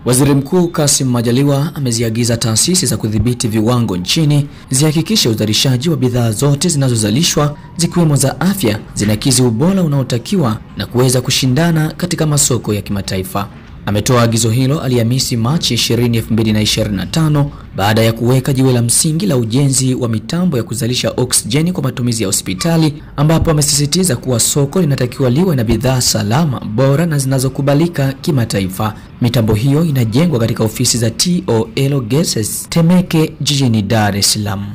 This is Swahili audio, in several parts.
Waziri Mkuu Kassim Majaliwa ameziagiza taasisi za kudhibiti viwango nchini zihakikishe uzalishaji wa bidhaa zote zinazozalishwa zikiwemo za afya zinakidhi ubora unaotakiwa na kuweza kushindana katika masoko ya kimataifa. Ametoa agizo hilo Alhamisi Machi 20, 2025 baada ya kuweka jiwe la msingi la ujenzi wa mitambo ya kuzalisha oksijeni kwa matumizi ya hospitali, ambapo amesisitiza kuwa soko linatakiwa liwe na bidhaa salama, bora na zinazokubalika kimataifa. Mitambo hiyo inajengwa katika ofisi za TOL Gases Temeke jijini Dar es Salaam.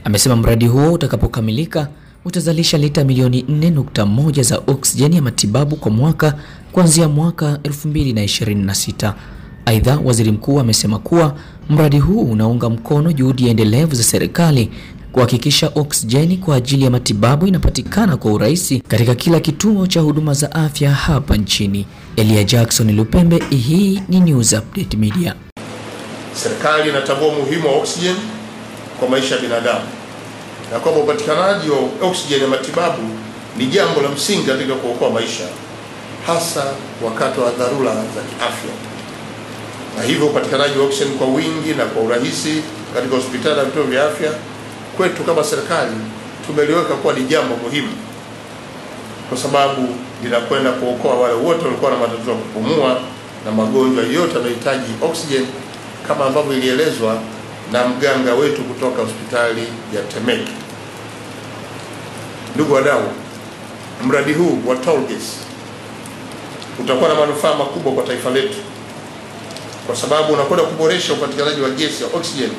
Amesema mradi huo utakapokamilika utazalisha lita milioni 4.1 za oksijeni ya matibabu kwa mwaka kuanzia mwaka 2026. Aidha, waziri mkuu amesema kuwa mradi huu unaunga mkono juhudi endelevu za serikali kuhakikisha oksijeni kwa ajili ya matibabu inapatikana kwa urahisi katika kila kituo cha huduma za afya hapa nchini. Elia Jackson Lupembe, hii ni News Update Media. Serikali inatambua umuhimu wa oksijeni kwa maisha ya binadamu na kwamba upatikanaji wa oksijeni ya matibabu ni jambo la msingi katika kuokoa maisha, hasa wakati wa dharura za kiafya. Na hivyo upatikanaji wa oksijeni kwa wingi na kwa urahisi katika hospitali na vituo vya afya kwetu kama serikali tumeliweka kuwa ni jambo muhimu, kwa sababu linakwenda kuokoa wale wote walikuwa na matatizo ya kupumua na magonjwa yote yanayohitaji oksijeni, kama ambavyo ilielezwa na mganga wetu kutoka hospitali ya Temeke. Ndugu wadau, mradi huu wa TOL Gas utakuwa na manufaa makubwa kwa taifa letu, kwa sababu unakwenda kuboresha upatikanaji wa gesi ya oksijeni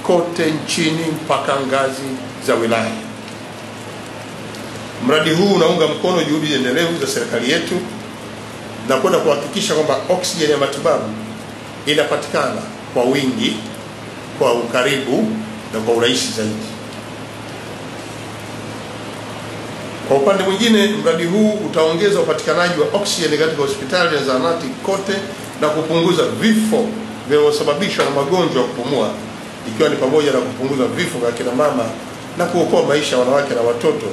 kote nchini mpaka ngazi za wilaya. Mradi huu unaunga mkono juhudi endelevu za serikali yetu na kwenda kuhakikisha kwamba oksijeni ya matibabu inapatikana kwa wingi, kwa ukaribu na kwa urahisi zaidi. Kwa upande mwingine, mradi huu utaongeza upatikanaji wa oksijeni katika hospitali na zahanati kote na kupunguza vifo vinavyosababishwa na magonjwa ya kupumua, ikiwa ni pamoja na kupunguza vifo vya kina mama na kuokoa maisha ya wanawake na watoto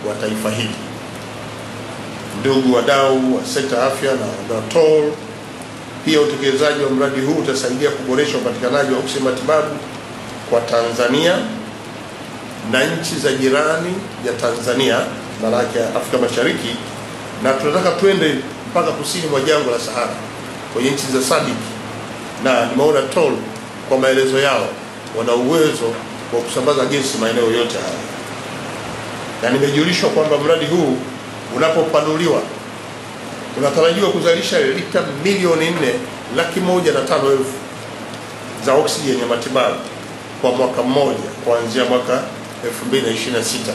wa taifa hili. Ndugu wadau wa sekta ya afya na TOL, pia utekelezaji wa mradi huu utasaidia kuboresha upatikanaji wa oksijeni matibabu kwa Tanzania na nchi za jirani ya Tanzania, baraka ya Afrika Mashariki, na tunataka twende mpaka kusini mwa jangwa la Sahara kwenye nchi za SADC. Na nimeona TOL kwa maelezo yao wana uwezo wa kusambaza gesi maeneo yote haya, na nimejulishwa kwamba mradi huu unapopanuliwa unatarajiwa kuzalisha lita milioni 4,105,000 za oksijeni ya matibabu kwa mwaka mmoja kuanzia mwaka 2026.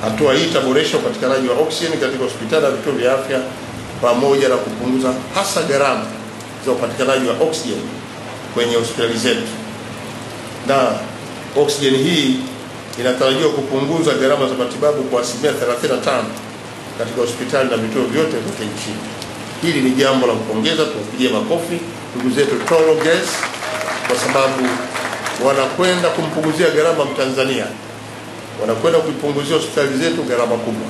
Hatua hii itaboresha upatikanaji wa oksijeni katika hospitali na vituo vya afya pamoja na kupunguza hasa gharama za upatikanaji wa oksijeni kwenye hospitali zetu. Na oksijeni hii inatarajiwa kupunguza gharama za matibabu kwa 35% katika hospitali na vituo vyote kote nchini. Hili ni jambo la kupongeza, tuwapigie makofi ndugu zetu TOL Gas, kwa sababu wanakwenda kumpunguzia gharama Mtanzania, wanakwenda kuipunguzia hospitali zetu gharama kubwa.